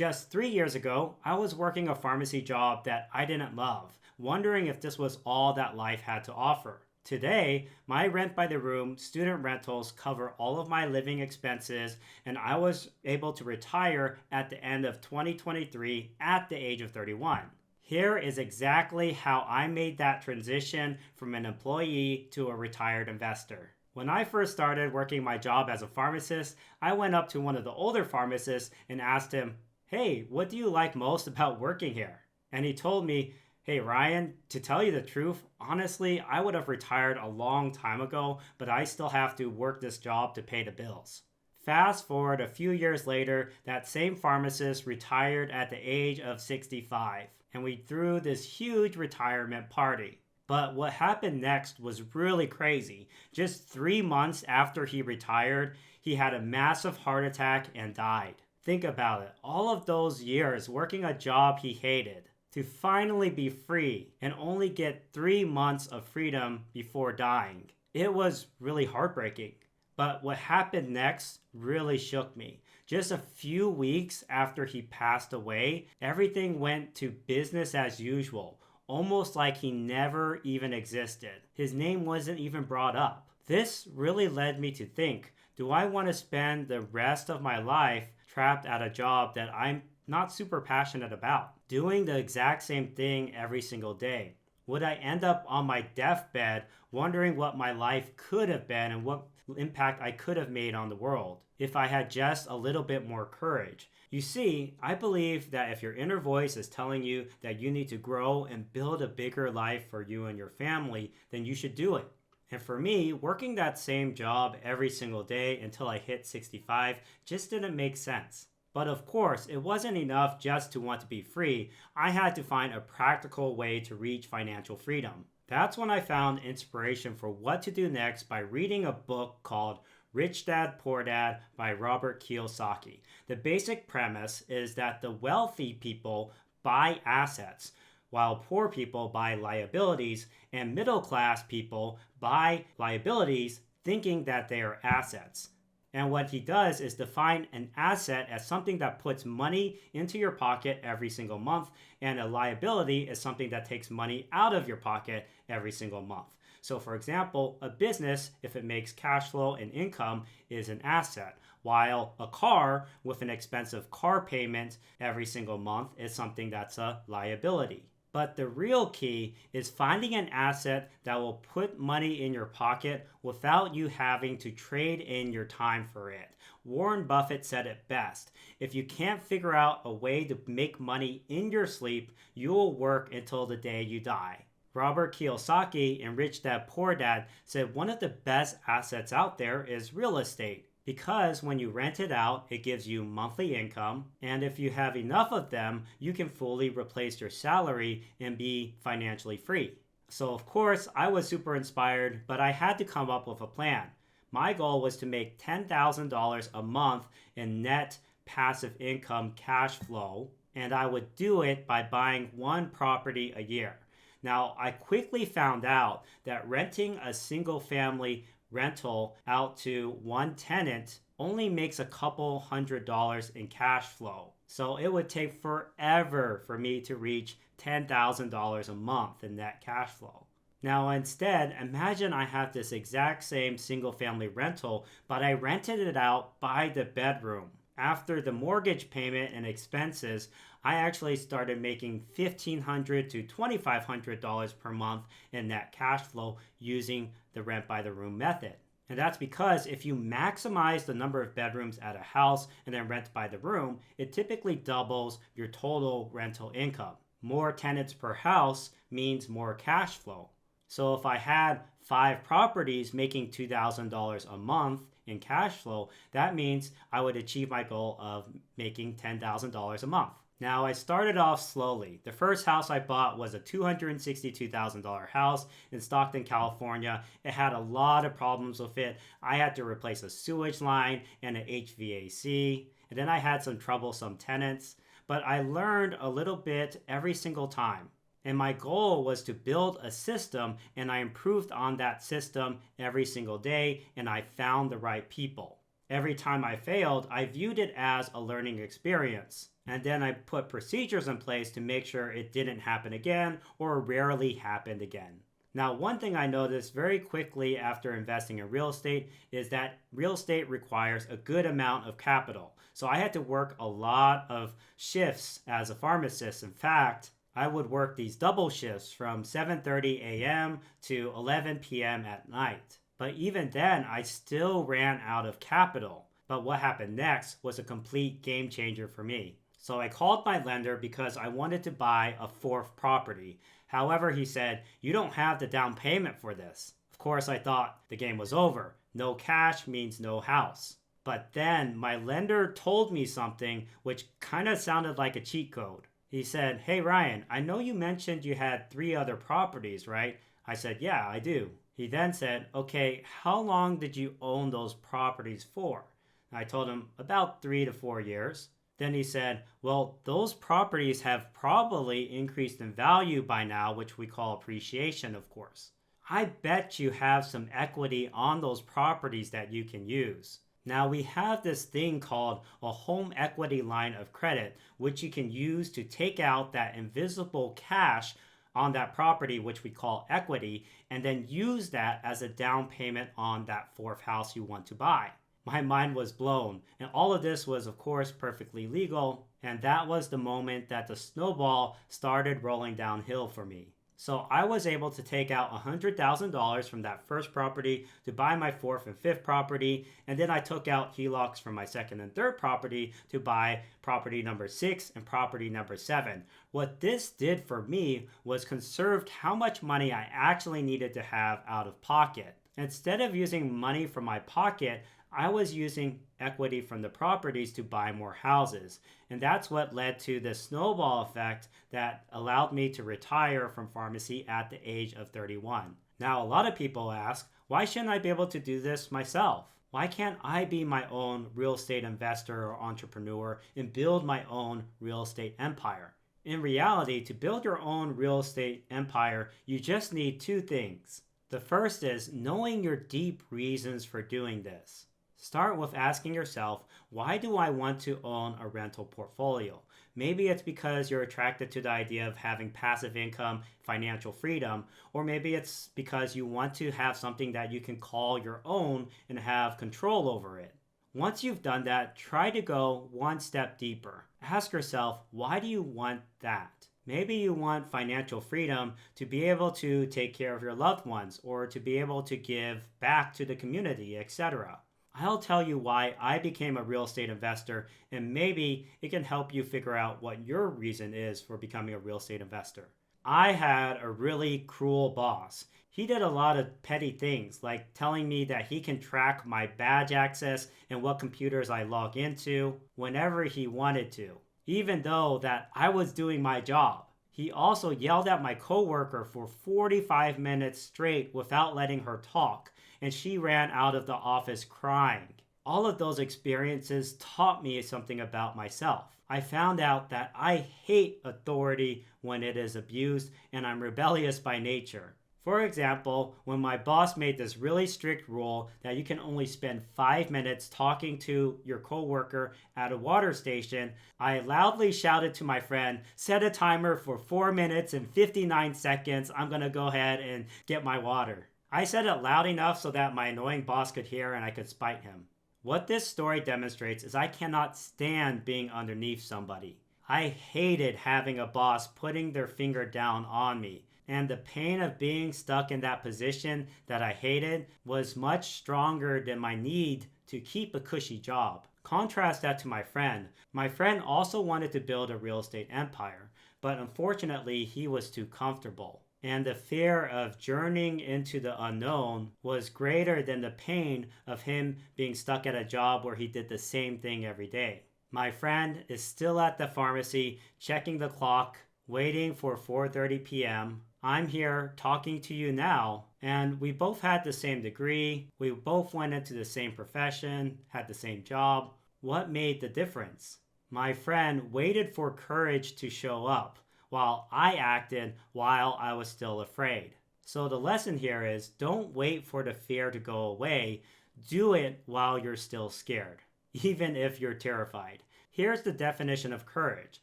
Just 3 years ago, I was working a pharmacy job that I didn't love, wondering if this was all that life had to offer. Today, my rent by the room student rentals cover all of my living expenses, and I was able to retire at the end of 2023 at the age of 31. Here is exactly how I made that transition from an employee to a retired investor. When I first started working my job as a pharmacist, I went up to one of the older pharmacists and asked him, "Hey, what do you like most about working here?" And he told me, "Hey Ryan, to tell you the truth, honestly, I would have retired a long time ago, but I still have to work this job to pay the bills." Fast forward a few years later, that same pharmacist retired at the age of 65, and we threw this huge retirement party. But what happened next was really crazy. Just 3 months after he retired, he had a massive heart attack and died. Think about it, all of those years working a job he hated, to finally be free and only get 3 months of freedom before dying. It was really heartbreaking. But what happened next really shook me. Just a few weeks after he passed away, everything went to business as usual, almost like he never even existed. His name wasn't even brought up. This really led me to think, do I want to spend the rest of my life trapped at a job that I'm not super passionate about, doing the exact same thing every single day? Would I end up on my deathbed wondering what my life could have been and what impact I could have made on the world if I had just a little bit more courage? You see, I believe that if your inner voice is telling you that you need to grow and build a bigger life for you and your family, then you should do it. And for me, working that same job every single day until I hit 65 just didn't make sense. But of course, it wasn't enough just to want to be free. I had to find a practical way to reach financial freedom. That's when I found inspiration for what to do next by reading a book called Rich Dad, Poor Dad by Robert Kiyosaki. The basic premise is that the wealthy people buy assets, while poor people buy liabilities, and middle class people buy liabilities thinking that they are assets. And what he does is define an asset as something that puts money into your pocket every single month, and a liability is something that takes money out of your pocket every single month. So for example, a business, if it makes cash flow and income, is an asset, while a car with an expensive car payment every single month is something that's a liability. But the real key is finding an asset that will put money in your pocket without you having to trade in your time for it. Warren Buffett said it best. If you can't figure out a way to make money in your sleep, you'll work until the day you die. Robert Kiyosaki in Rich Dad Poor Dad said one of the best assets out there is real estate. Because when you rent it out, it gives you monthly income, and if you have enough of them, you can fully replace your salary and be financially free. So of course, I was super inspired, but I had to come up with a plan. My goal was to make $10,000 a month in net passive income cash flow, and I would do it by buying one property a year. Now, I quickly found out that renting a single family rental out to one tenant only makes a couple $100 in cash flow. So it would take forever for me to reach $10,000 a month in net cash flow. Now instead, imagine I have this exact same single family rental, but I rented it out by the bedroom. After the mortgage payment and expenses, I actually started making $1,500 to $2,500 per month in net cash flow using the rent by the room method. And that's because if you maximize the number of bedrooms at a house and then rent by the room, it typically doubles your total rental income. More tenants per house means more cash flow. So if I had 5 properties making $2,000 a month in cash flow, that means I would achieve my goal of making $10,000 a month. Now, I started off slowly. The first house I bought was a $262,000 house in Stockton, California. It had a lot of problems with it. I had to replace a sewage line and an HVAC, and then I had some troublesome tenants. But I learned a little bit every single time. And my goal was to build a system, and I improved on that system every single day, and I found the right people. Every time I failed, I viewed it as a learning experience. And then I put procedures in place to make sure it didn't happen again or rarely happened again. Now, one thing I noticed very quickly after investing in real estate is that real estate requires a good amount of capital. So I had to work a lot of shifts as a pharmacist. In fact, I would work these double shifts from 7:30 a.m. to 11 p.m. at night. But even then, I still ran out of capital. But what happened next was a complete game changer for me. So I called my lender because I wanted to buy a fourth property. However, he said, "You don't have the down payment for this." Of course, I thought the game was over. No cash means no house. But then my lender told me something which kind of sounded like a cheat code. He said, "Hey Ryan, I know you mentioned you had 3 other properties, right?" I said, "Yeah, I do." He then said, "Okay, how long did you own those properties for?" I told him about 3 to 4 years. Then he said, "Well, those properties have probably increased in value by now, which we call appreciation, of course. I bet you have some equity on those properties that you can use." Now, we have this thing called a home equity line of credit, which you can use to take out that invisible cash on that property, which we call equity, and then use that as a down payment on that fourth house you want to buy. My mind was blown, and all of this was, of course, perfectly legal, and that was the moment that the snowball started rolling downhill for me. So I was able to take out $100,000 from that first property to buy my fourth and fifth property, and then I took out HELOCs from my second and third property to buy property number 6 and property number 7. What this did for me was conserved how much money I actually needed to have out of pocket. Instead of using money from my pocket, I was using equity from the properties to buy more houses. And that's what led to the snowball effect that allowed me to retire from pharmacy at the age of 31. Now, a lot of people ask, why shouldn't I be able to do this myself? Why can't I be my own real estate investor or entrepreneur and build my own real estate empire? In reality, to build your own real estate empire, you just need 2 things. The first is knowing your deep reasons for doing this. Start with asking yourself, why do I want to own a rental portfolio? Maybe it's because you're attracted to the idea of having passive income, financial freedom, or maybe it's because you want to have something that you can call your own and have control over it. Once you've done that, try to go one step deeper. Ask yourself, why do you want that? Maybe you want financial freedom to be able to take care of your loved ones or to be able to give back to the community, etc. I'll tell you why I became a real estate investor, and maybe it can help you figure out what your reason is for becoming a real estate investor. I had a really cruel boss. He did a lot of petty things, like telling me that he can track my badge access and what computers I log into whenever he wanted to, even though that I was doing my job. He also yelled at my coworker for 45 minutes straight without letting her talk, and she ran out of the office crying. All of those experiences taught me something about myself. I found out that I hate authority when it is abused, and I'm rebellious by nature. For example, when my boss made this really strict rule that you can only spend 5 minutes talking to your coworker at a water station, I loudly shouted to my friend, "Set a timer for 4 minutes and 59 seconds. I'm gonna go ahead and get my water." I said it loud enough so that my annoying boss could hear and I could spite him. What this story demonstrates is I cannot stand being underneath somebody. I hated having a boss putting their finger down on me, and the pain of being stuck in that position that I hated was much stronger than my need to keep a cushy job. Contrast that to my friend. My friend also wanted to build a real estate empire, but unfortunately he was too comfortable. And the fear of journeying into the unknown was greater than the pain of him being stuck at a job where he did the same thing every day. My friend is still at the pharmacy, checking the clock, waiting for 4:30 p.m. I'm here talking to you now, and we both had the same degree, we both went into the same profession, had the same job. What made the difference? My friend waited for courage to show up, while I acted while I was still afraid. So the lesson here is don't wait for the fear to go away. Do it while you're still scared, even if you're terrified. Here's the definition of courage.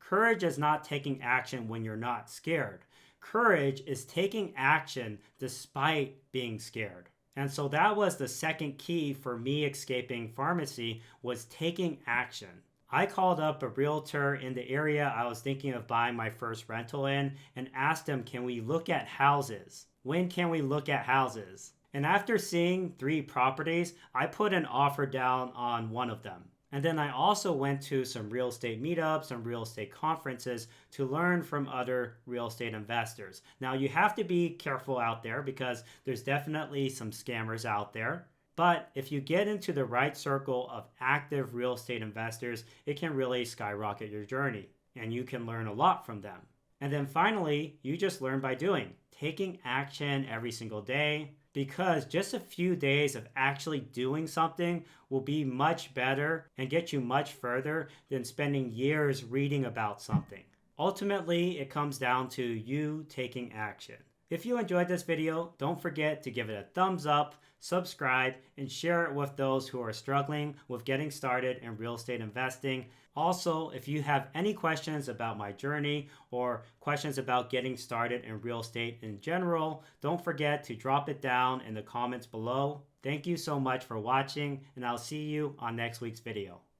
Courage is not taking action when you're not scared. Courage is taking action despite being scared. And so that was the second key for me escaping pharmacy, was taking action. I called up a realtor in the area I was thinking of buying my first rental in and asked him, can we look at houses? When can we look at houses? And after seeing 3 properties, I put an offer down on one of them. And then I also went to some real estate meetups, some real estate conferences to learn from other real estate investors. Now, you have to be careful out there because there's definitely some scammers out there. But if you get into the right circle of active real estate investors, it can really skyrocket your journey and you can learn a lot from them. And then finally, you just learn by doing, taking action every single day, because just a few days of actually doing something will be much better and get you much further than spending years reading about something. Ultimately, it comes down to you taking action. If you enjoyed this video, don't forget to give it a thumbs up, subscribe, and share it with those who are struggling with getting started in real estate investing. Also, if you have any questions about my journey or questions about getting started in real estate in general, don't forget to drop it down in the comments below. Thank you so much for watching, and I'll see you on next week's video.